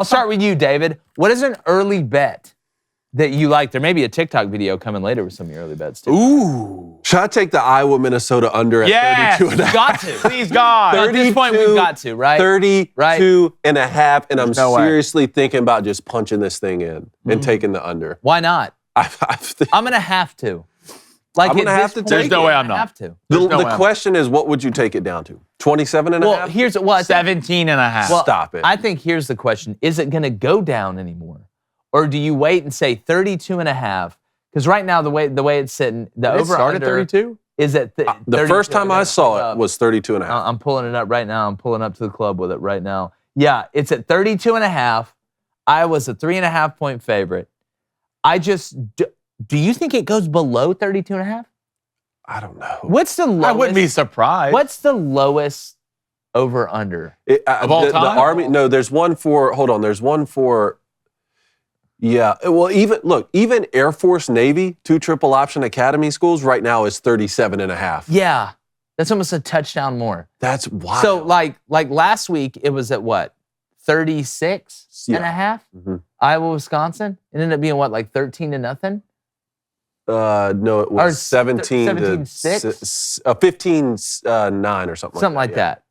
I'll start with you, David. What is an early bet that you like? There may be a TikTok video coming later with some of your early bets, too. Ooh. Should I take the Iowa-Minnesota under at 32 and a half? Got to. Please, God. At this point, we've got to, right? 32 and a half, and I'm seriously thinking about just punching this thing in and taking the under. Why not? I'm going to have to. Like I'm going to have to take it. There's no way I'm not. Have to. The question is, what would you take it down to? 27 and a half? Here's what 17 and a half. Well, stop it. I think here's the question. Is it going to go down anymore? Or do you wait and say 32 and a half? Because right now, the way it's sitting, the over started 32 is at the first time I saw it was 32 and a half. I'm pulling it up right now. I'm pulling up to the club with it right now. Yeah, it's at 32 and a half. Iowa's a 3.5 point favorite. Do you think it goes below 32 and a half? I don't know. What's the lowest? I wouldn't be surprised. What's the lowest over under of all time? The Army. No, there's one for. Hold on. There's one for. Yeah. Well, even Air Force, Navy, 2 triple option academy schools right now is 37 and a half. Yeah, that's almost a touchdown more. That's wild. So like last week, it was at what? 36 and a half? Mm-hmm. Iowa, Wisconsin. It ended up being what, like 13-0? No, it was 17 to 17-6? 15-9 or something like that.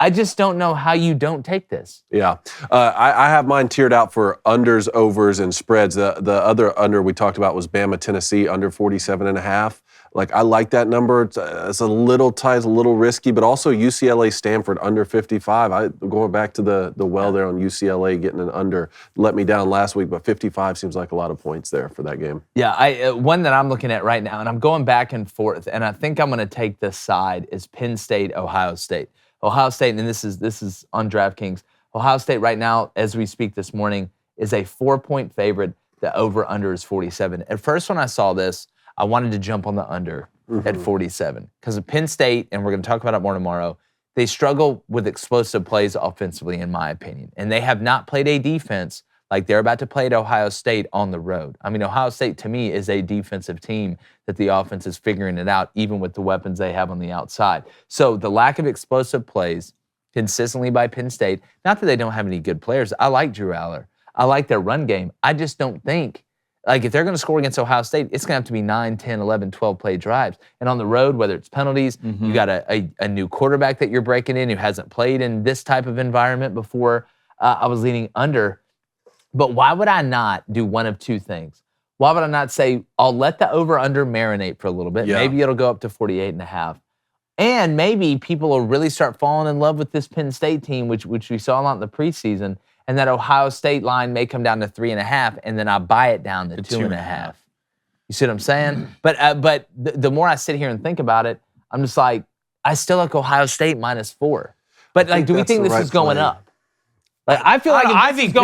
I just don't know how you don't take this. Yeah. I have mine tiered out for unders, overs, and spreads. The other under we talked about was Bama, Tennessee, under 47 and a half. Like, I like that number. It's a little tight, it's a little risky, but also UCLA, Stanford, under 55. Going back to the well there on UCLA, getting an under, let me down last week, but 55 seems like a lot of points there for that game. Yeah, one that I'm looking at right now, and I'm going back and forth, and I think I'm going to take this side, is Penn State, Ohio State. Ohio State, and this is on DraftKings. Ohio State right now, as we speak this morning, is a 4-point favorite. The over-under is 47. At first, when I saw this, I wanted to jump on the under at 47 because of Penn State, and we're going to talk about it more tomorrow. They struggle with explosive plays offensively, in my opinion, and they have not played a defense like they're about to play at Ohio State on the road. I mean, Ohio State, to me, is a defensive team that the offense is figuring it out, even with the weapons they have on the outside. So the lack of explosive plays consistently by Penn State, not that they don't have any good players. I like Drew Aller. I like their run game. I just don't think, like, if they're going to score against Ohio State, it's going to have to be 9, 10, 11, 12-play drives. And on the road, whether it's penalties, you got a new quarterback that you're breaking in who hasn't played in this type of environment before. I was leaning under. But why would I not do one of two things? Why would I not say, I'll let the over-under marinate for a little bit. Yeah. Maybe it'll go up to 48 and a half. And maybe people will really start falling in love with this Penn State team, which we saw a lot in the preseason, and that Ohio State line may come down to 3.5, and then I buy it down to 2.5. You see what I'm saying? But the more I sit here and think about it, I'm just like, I still like Ohio State -4. But like, do we think this is going up? Like, I feel like I think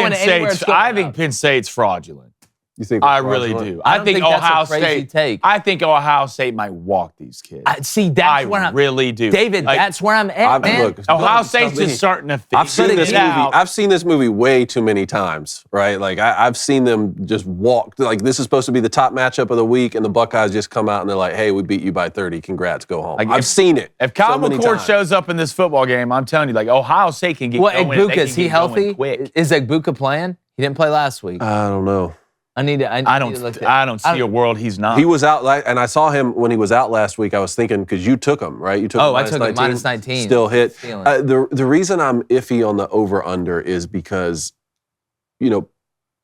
Penn State's fraudulent. You think? I really do. I think Ohio State. Take. I think Ohio State might walk these kids. That's where I'm. Really do, David. Like, that's where I'm at, man. Look, Ohio State's just starting to figure it out. I've seen this movie way too many times, right? Like I've seen them just walk. Like, this is supposed to be the top matchup of the week, and the Buckeyes just come out and they're like, "Hey, we beat you by 30. Congrats, go home." Like, I've seen it. If Kyle McCord shows up in this football game, I'm telling you, like, Ohio State can get going. Egbuka, is he healthy? Is Egbuka playing? He didn't play last week. I don't know. I don't see a world he's not. He was out, and I saw him when he was out last week. I was thinking, because you took him, right? You took him I took him -19. Still hit. The reason I'm iffy on the over-under is because,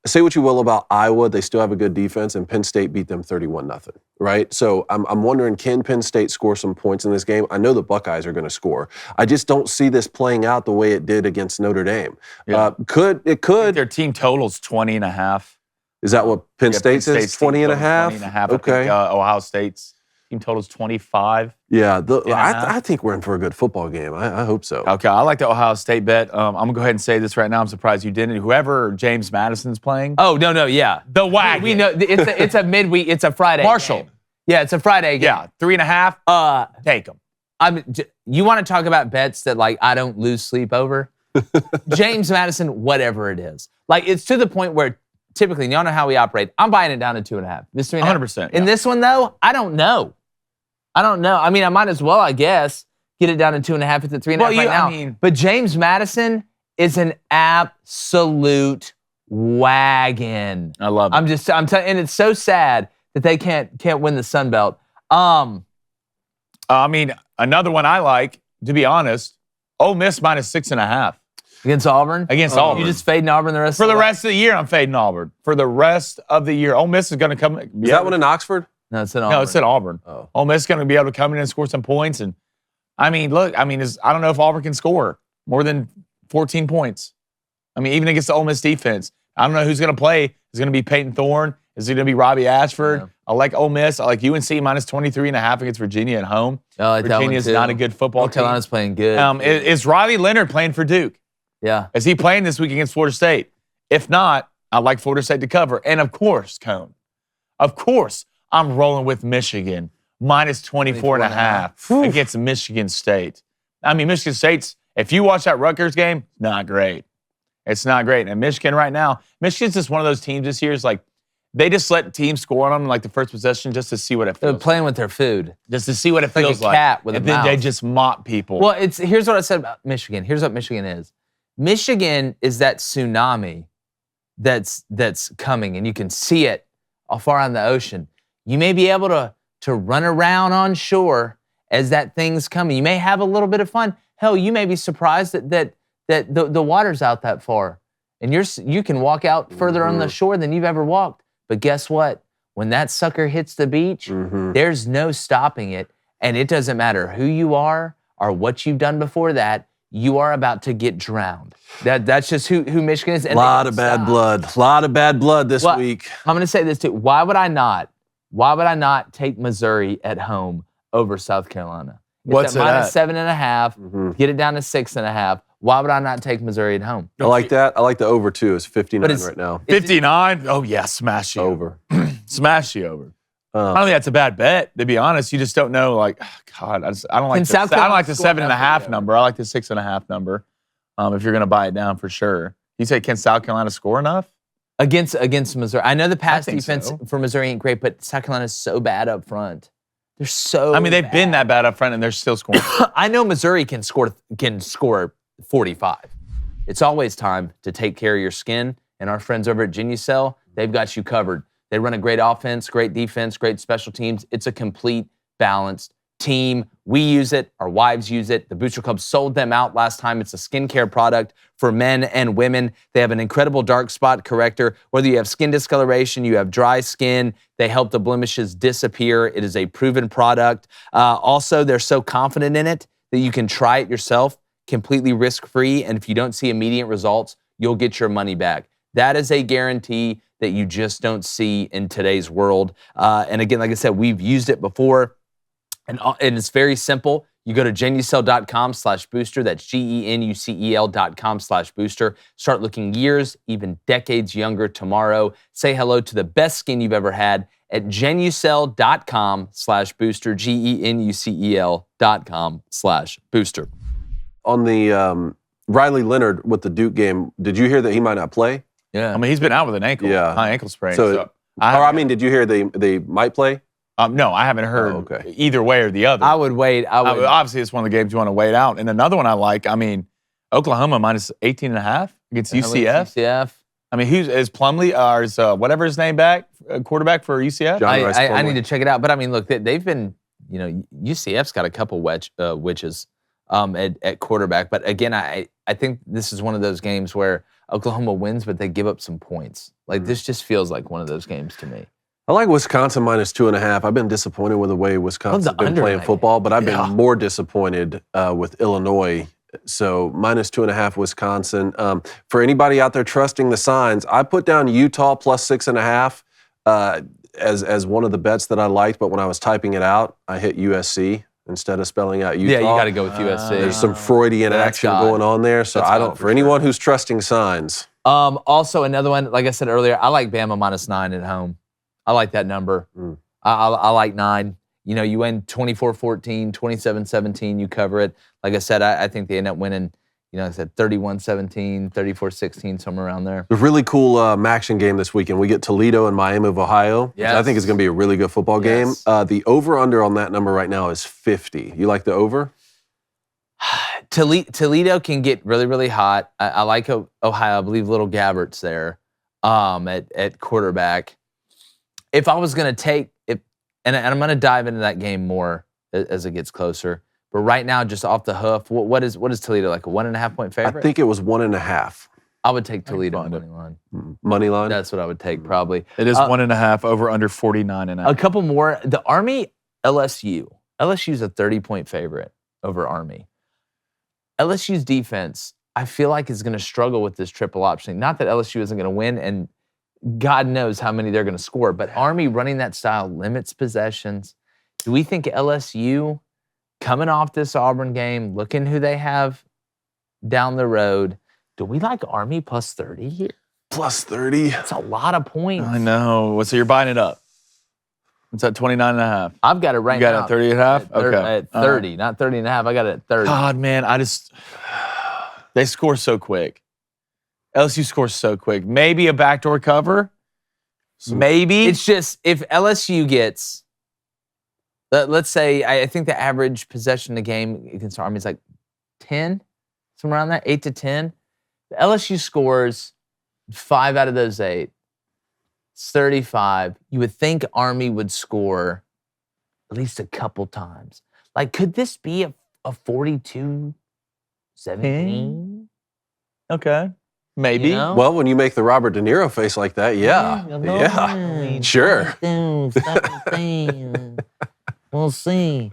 say what you will about Iowa, they still have a good defense, and Penn State beat them 31-0, right? So I'm wondering, can Penn State score some points in this game? I know the Buckeyes are going to score. I just don't see this playing out the way it did against Notre Dame. Yeah. It could. Their team total's 20.5. Is that what Penn State says? 20 and a half? 20 and a half. Okay. I think, Ohio State's team total's 25. Yeah, I think we're in for a good football game. I hope so. Okay, I like the Ohio State bet. I'm going to go ahead and say this right now. I'm surprised you didn't. Whoever James Madison's playing. Oh, no, yeah. The wagon. We know it's a midweek. It's a Friday Marshall. game. Yeah, it's a Friday game. Yeah, 3.5. Take them. You want to talk about bets that, like, I don't lose sleep over? James Madison, whatever it is. Like, it's to the point where typically, y'all know how we operate. I'm buying it down to 2.5. This 3.5. 100%. In this one, though, I don't know. I mean, I might as well, I guess, get it down to 2.5 at the 3.5 right now. But James Madison is an absolute wagon. I love it. I'm telling, and it's so sad that they can't win the Sun Belt. I mean, another one I like, to be honest, Ole Miss -6.5 Against Auburn? Against Auburn. You just fading Auburn the rest For of the the way? rest of the year, I'm fading Auburn. For the rest of the year. Ole Miss is going to come. Is that one in Oxford? No, it's in Auburn. No, it's at Auburn. Oh. Ole Miss is going to be able to come in and score some points. And I mean, look, I don't know if Auburn can score more than 14 points. I mean, even against the Ole Miss defense. I don't know who's going to play. Is it going to be Peyton Thorne? Is it going to be Robbie Ashford? Yeah. I like Ole Miss. I like UNC -23.5 against Virginia at home. I like that one, Virginia's too. not a good football North team. Carolina's playing good. Is Riley Leonard playing for Duke? Yeah. Is he playing this week against Florida State? If not, I'd like Florida State to cover. And of course, Cone, of course, I'm rolling with Michigan -24.5 against Michigan State. I mean, Michigan State's, if you watch that Rutgers game, not great. It's not great. And Michigan right now, Michigan's just one of those teams this year is like, they just let teams score on them like the first possession just to see what it They're feels playing with their food. just to see what it like a feels like. cat with a and then they mouth. just mop people. Well, here's what I said about Michigan. Here's what Michigan is. Michigan is that tsunami that's coming, and you can see it far on the ocean. You may be able to run around on shore as that thing's coming. You may have a little bit of fun. Hell, you may be surprised that the water's out that far, and you can walk out further on the shore than you've ever walked. But guess what? When that sucker hits the beach, there's no stopping it, and it doesn't matter who you are or what you've done before that. You are about to get drowned. That's just who Michigan is. A lot of bad blood. A lot of bad blood this week. I'm going to say this too. Why would I not take Missouri at home over South Carolina? It's What's at it at? -7.5. Get it down to 6.5. Why would I not take Missouri at home? I like that. I like the over too. It's 59 it's- right now. 59? Oh, yeah, smash you. Over. Smash you over. I don't think that's a bad bet, to be honest. You just don't know, like, God, I don't like South the Carolina 7.5 score number. I like the 6.5 number. If you're going to buy it down for sure. You say, can South Carolina score enough? Against Missouri. I know the pass think defense so. for Missouri ain't great, but South Carolina's so bad up front. They're so I mean, they've been that bad up front, and they're still scoring. I know Missouri can score 45. It's always time to take care of your skin, and our friends over at Genucel, they've got you covered. They run a great offense, great defense, great special teams. It's a complete, balanced team. We use it. Our wives use it. The Booster Club sold them out last time. It's a skincare product for men and women. They have an incredible dark spot corrector. Whether you have skin discoloration, you have dry skin, they help the blemishes disappear. It is a proven product. Also, they're so confident in it that you can try it yourself completely risk-free. And if you don't see immediate results, you'll get your money back. That is a guarantee that you just don't see in today's world. And again, like I said, we've used it before. And it's very simple. You go to genucel.com/booster. That's GENUCEL.com/booster. Start looking years, even decades younger tomorrow. Say hello to the best skin you've ever had at genucel.com/booster. GENUCEL.com/booster. On the Riley Leonard with the Duke game, did you hear that he might not play? Yeah. I mean, he's been out with an ankle, high ankle sprain. So, did you hear they might play? No, I haven't heard either way or the other. I would wait. Obviously, it's one of the games you want to wait out. And another one I like, I mean, Oklahoma -18.5 against UCF. UCF. I mean, is Plumlee, or is whatever his name back, quarterback for UCF? John Rice I Plumlee. need to check it out. But I mean, look, they've been, UCF's got a couple witches at quarterback. But again, I think this is one of those games where Oklahoma wins, but they give up some points. Like, this just feels like one of those games to me. I like Wisconsin -2.5. I've been disappointed with the way Wisconsin's been playing football, but I've been more disappointed with Illinois. So -2.5 Wisconsin. For anybody out there trusting the signs, I put down Utah +6.5 as one of the bets that I liked. But when I was typing it out, I hit USC instead of spelling out Utah. Yeah, you got to go with USC. There's some Freudian action going on there. So I don't. For anyone who's trusting signs. Also, another one, like I said earlier, I like Bama -9 at home. I like that number. I like 9. You win 24-14, 27-17, you cover it. Like I said, I think they end up winning, I said 31-17, 34-16, somewhere around there. A really cool action game this weekend. We get Toledo and Miami of Ohio. Yes. Which I think is going to be a really good football game. The over-under on that number right now is 50. You like the over? Toledo can get really, really hot. I like Ohio. I believe Little Gabbert's there at quarterback. If I was going to take it, and I'm going to dive into that game more as it gets closer. But right now, just off the hoof, what is Toledo, like a 1.5 point favorite? I think it was 1.5. I would take Toledo money line. Money line? That's what I would take probably. It is 1.5 over under 49.5. A couple more. The Army LSU. LSU's a 30-point favorite over Army. LSU's defense, I feel like, is going to struggle with this triple option. Not that LSU isn't going to win, and God knows how many they're going to score, but Army running that style limits possessions. Do we think LSU, coming off this Auburn game, looking who they have down the road, do we like Army plus 30 here? Plus 30. That's a lot of points. I know. So you're buying it up. It's at 29.5. I've got it right now. You got it at 30.5? Okay. At 30, not 30.5. I got it at 30. God, man, they score so quick. LSU scores so quick. Maybe a backdoor cover. Maybe. It's just, if LSU gets, let's say, I think the average possession a game against Army is like 10, somewhere around there, 8 to 10. LSU scores 5 out of those 8. It's 35. You would think Army would score at least a couple times. Like, could this be a 42-17? Okay. Maybe. You know? Well, when you make the Robert De Niro face like that, yeah. Sure. We'll see.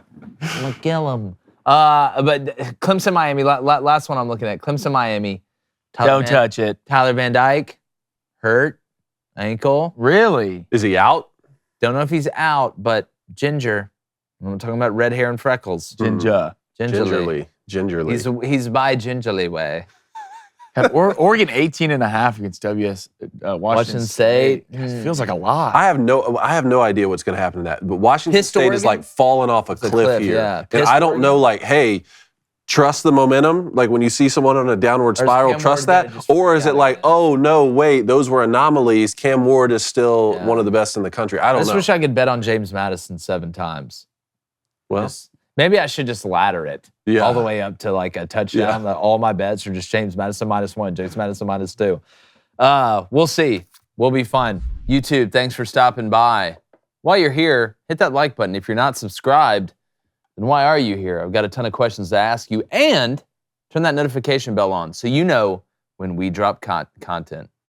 We'll kill him. But Clemson, Miami, last one I'm looking at. Clemson, Miami. Don't touch it. Tyler Van Dyke, hurt, ankle. Really? Is he out? Don't know if he's out, but Ginger. I'm talking about red hair and freckles. Gingerly. Gingerly. He's by Gingerly way. Oregon 18.5 against Washington State. It feels like a lot. I have no idea what's going to happen to that. But Washington State is like falling off a cliff here. Yeah. And I don't know, like, hey, trust the momentum. Like when you see someone on a downward spiral, trust that. Or is it like, oh, no, wait, those were anomalies. Cam Ward is still one of the best in the country. I don't know. I just wish I could bet on James Madison 7 times. Well, maybe I should just ladder it Yeah. all the way up to like a touchdown. All my bets are just James Madison -1, James Madison -2. We'll see. We'll be fine. YouTube, thanks for stopping by. While you're here, hit that like button. If you're not subscribed, then why are you here? I've got a ton of questions to ask you. And turn that notification bell on so you know when we drop content.